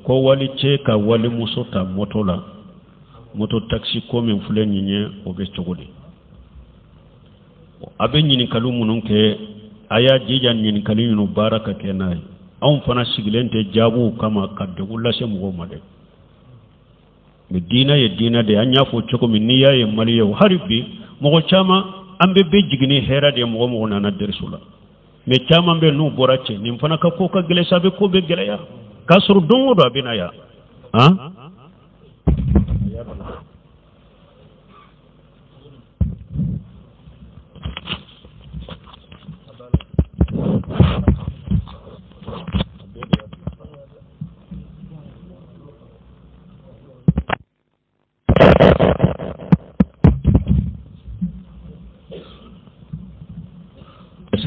ko wali ce ka wali muso ta moto la moto taxi ko min fule nyinye o be cogodi abe nyini kalu munun ke aya jija nyini kalu nyinu baraka kenai on fana sigilente jabu kama kadde ulla se mugo made mi dina ye dina de anya fo cogo min niya ye maliyo haribi mogo chama ambe be jigini hera de mogo nana dersula me chama be nu borace nim fana ka ko ka gele sabe ko be gele ya kasuru dongo do abina ya ha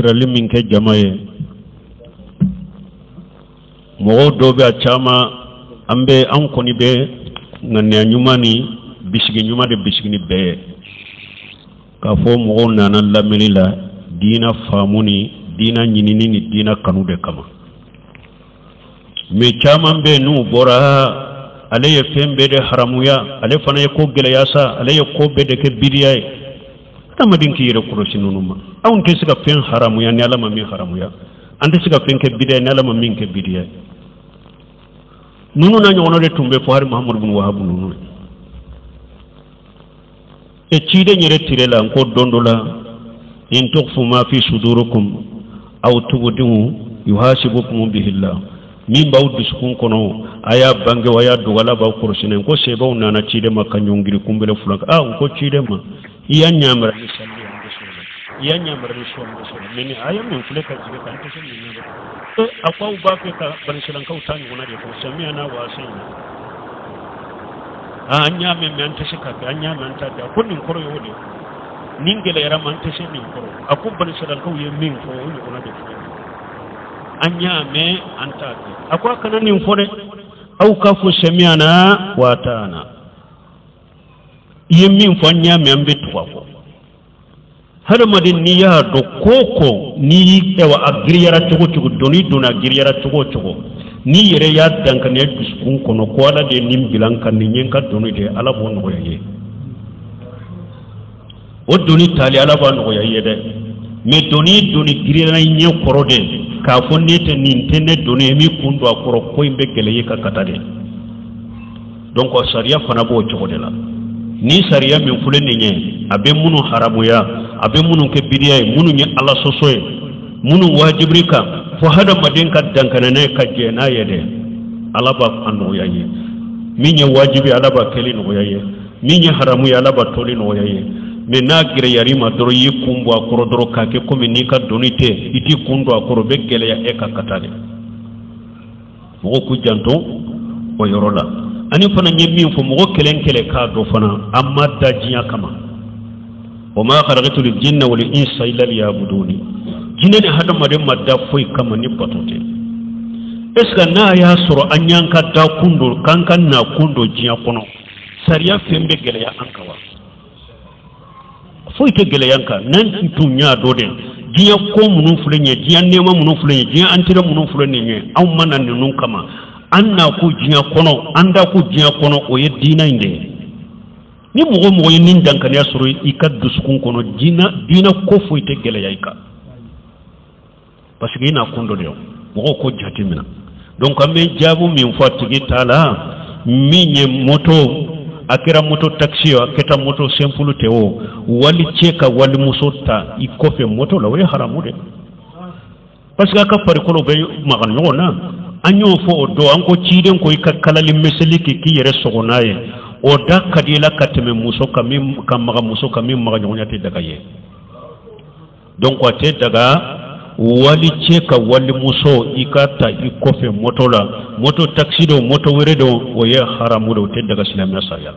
Israeli min ke jamaye mogo dobe a chama ambe an koni be ngane nyumani bisigi nyuma de bisigi be ka fo mogo nana lameli la dina famuni dina nyinini ni dina kanu de kama me chama be nu bora ale ye fembe de haramuya ale fana ye ko gele yasa ale ye ko be de ke bidiya tamadin ki yere kurosi nunuma awon ke siga fen haramu ya ni alama min haramu ya ande siga fen ke bidiya ni alama min ke bidiya nunu na nyono de tumbe fo har muhammad bin wahab nunu e ciide nyere tirela ko dondola in tukhfu ma fi sudurukum aw tubdu yuhasibukum bihi allah min bawdu sukun kono aya bange waya dugala ba kurusine ko seba unana ciide makka nyongiri kumbele fulanka ko ciide ma iya nyamara ni salli ande solo iya nyamara ni solo meni aya min fule ka jibe kan tese ni ne akwa uba ke ka ban silan ka utani wona de ko sami ana wasin anya me men tese ka anya men ta da kunnin koro yode ningele era man tese ni koro aku ban silan ka uye min ko wona de anya me anta akwa kana ni fone au ka fu sami ana watana yemin fanya me ambe tuwako hada madin ni ya do koko ni ewa agriyara tugo doni dona agriyara tugo ni yere ya danka ne duskun kono ko ala de nim bilanka ni nyenka doni de ala bon ko yaye o doni tali ala bon ko yaye de me doni agriyara nye korode ka fonni te ni tene doni mi kundo akoro ko imbe gele ka katade donc sharia fana bo tugo de la ni sariya min fule ni nye abe munu haramuya abe munu ke bidiya munu nye ala sosoye munu wajibrika fo hada madin ka dankana ne ka je na yede ala ba anu yaye minye wajibi ala ba keli no yaye minye haramuya ala ba toli no yaye me na gire yarima doro yi kumbo akoro doro kake komi ni ka donite iti kundo akoro be gele ya eka katale mo ku janto o yorola ani fana nyemmi fo mo kelen kele ka do fana amma dajiya kama wama khalaqatul jinna wal insa illa liya'buduni jinne ne hada made madda foi kama ni patote eska na ya soro anyanka da kundo kankan na kundo jiya kono sariya fembe gele ya ankawa foi te gele yanka nan tunya dode jiya ko munun fulenye jiya nema munun fulenye jiya antire munun fulenye aw manan nun kama anna ku jiya kono anda ku jiya kono o ye dina inde ni mogo nin dankani asoro ikad duskun kono dina ko fo ite gele yaika parce que ina kondo de mogo ko jatimina donc amé jabu min fatigi tala minye moto akira moto taxi aketa moto simple teo wali cheka wali musota ikofe moto la we haramu de parce que aka pare ko be magan yona anyo fo do anko chiden ko ikakkalali meseli ki yere sogonaye o da kadila kateme muso kamim kamaga muso kamim maga nyonyate daga ye donc o te daga wali cheka wali muso ikata ikofe moto la moto taxi do moto were do o ye haramu do te daga silama sayal